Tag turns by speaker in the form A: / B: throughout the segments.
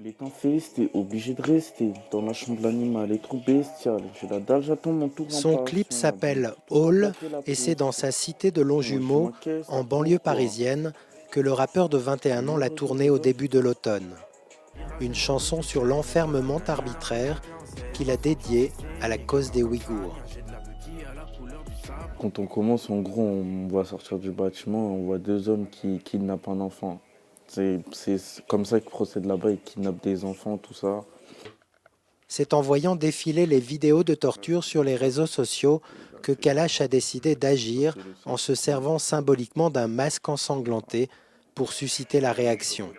A: L'étant fait, c'était obligé de rester dans la chambre de l'animal, les trous bestial. J'ai la dalle, j'attends mon tour en
B: Son clip
A: passant.
B: s'appelle
A: Tout
B: Hall
A: attaquer la
B: et c'est dans
A: petite.
B: sa cité de
A: Moi, je fais
B: Longjumeau,
A: ma caisse,
B: en
A: t'attends
B: banlieue
A: quoi?
B: parisienne, que le rappeur de 21 ans l'a
A: Numéro
B: tourné au
A: 09.
B: début de l'automne. Une chanson sur l'enfermement arbitraire qu'il a dédiée à la cause des Ouïghours.
A: Quand on commence, en gros, on voit sortir du bâtiment, on voit deux hommes qui kidnappent un enfant. C'est comme ça qu'ils procèdent là-bas, ils kidnappent des enfants, tout ça.
B: C'est en voyant défiler les vidéos de torture sur les réseaux sociaux que Kalash a décidé d'agir en se servant symboliquement d'un masque ensanglanté pour susciter la réaction.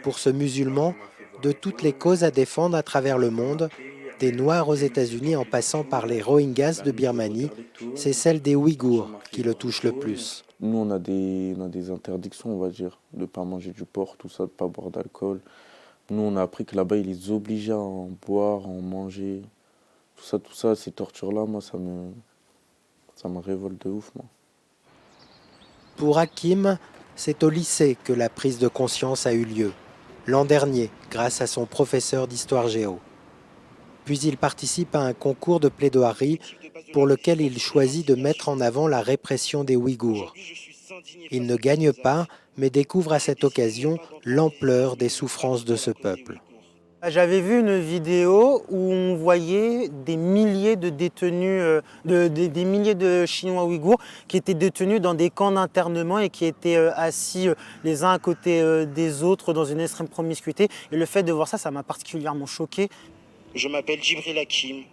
B: Pour ce musulman, de toutes les causes à défendre à travers le monde, des Noirs aux États-Unis en passant par les Rohingyas de Birmanie, c'est celle des Ouïghours qui le touche le plus.
A: Nous, on a des interdictions, on va dire, de ne pas manger du porc, tout ça, de ne pas boire d'alcool. Nous, on a appris que là-bas, ils les obligeaient à en boire, à en manger. Tout ça, ces tortures-là, moi, ça me révolte de ouf, moi.
B: Pour Hakim, c'est au lycée que la prise de conscience a eu lieu, l'an dernier, grâce à son professeur d'histoire géo. Puis il participe à un concours de plaidoirie pour lequel il choisit de mettre en avant la répression des Ouïghours. Il ne gagne pas, mais découvre à cette occasion l'ampleur des souffrances de ce peuple.
C: J'avais vu une vidéo où on voyait des milliers de détenus, des milliers de Chinois ouïghours qui étaient détenus dans des camps d'internement et qui étaient assis les uns à côté des autres dans une extrême promiscuité. Et le fait de voir ça, ça m'a particulièrement choqué.
D: Je m'appelle Djibril Hakim,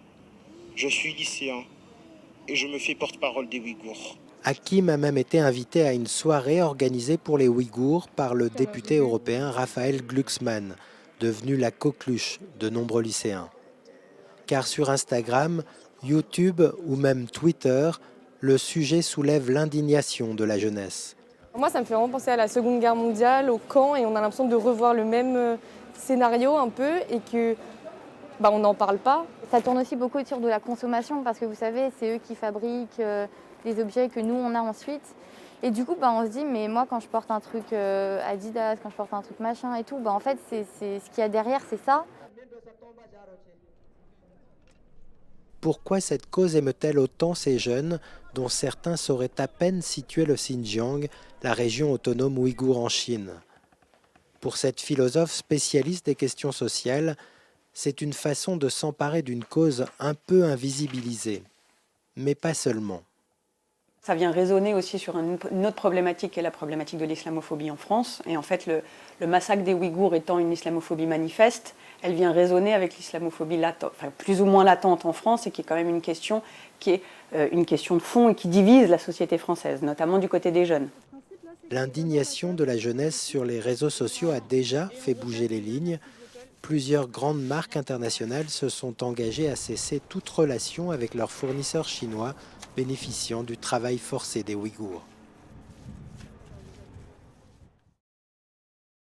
D: je suis lycéen et je me fais porte-parole des Ouïghours.
B: Hakim a même été invité à une soirée organisée pour les Ouïghours par le député européen Raphaël Glucksmann, devenu la coqueluche de nombreux lycéens. Car sur Instagram, YouTube ou même Twitter, le sujet soulève l'indignation de la jeunesse.
E: Moi, ça me fait vraiment penser à la Seconde Guerre mondiale, au camp, et on a l'impression de revoir le même scénario un peu, et que on n'en parle pas.
F: Ça tourne aussi beaucoup autour de la consommation, parce que vous savez, c'est eux qui fabriquent les objets que nous, on a ensuite. Et du coup, on se dit, mais moi, quand je porte un truc Adidas, quand je porte un truc machin et tout, en fait, c'est ce qu'il y a derrière, c'est ça.
B: Pourquoi cette cause émeut-elle autant ces jeunes, dont certains sauraient à peine situer le Xinjiang, la région autonome ouïghour en Chine? Pour cette philosophe spécialiste des questions sociales, c'est une façon de s'emparer d'une cause un peu invisibilisée. Mais pas seulement.
G: Ça vient résonner aussi sur une autre problématique qui est la problématique de l'islamophobie en France. Et en fait, le massacre des Ouïghours étant une islamophobie manifeste, elle vient résonner avec l'islamophobie plus ou moins latente en France, et qui est quand même une question qui est une question de fond et qui divise la société française, notamment du côté des jeunes.
B: L'indignation de la jeunesse sur les réseaux sociaux a déjà fait bouger les lignes. Plusieurs grandes marques internationales se sont engagées à cesser toute relation avec leurs fournisseurs chinois bénéficiant du travail forcé des Ouïghours.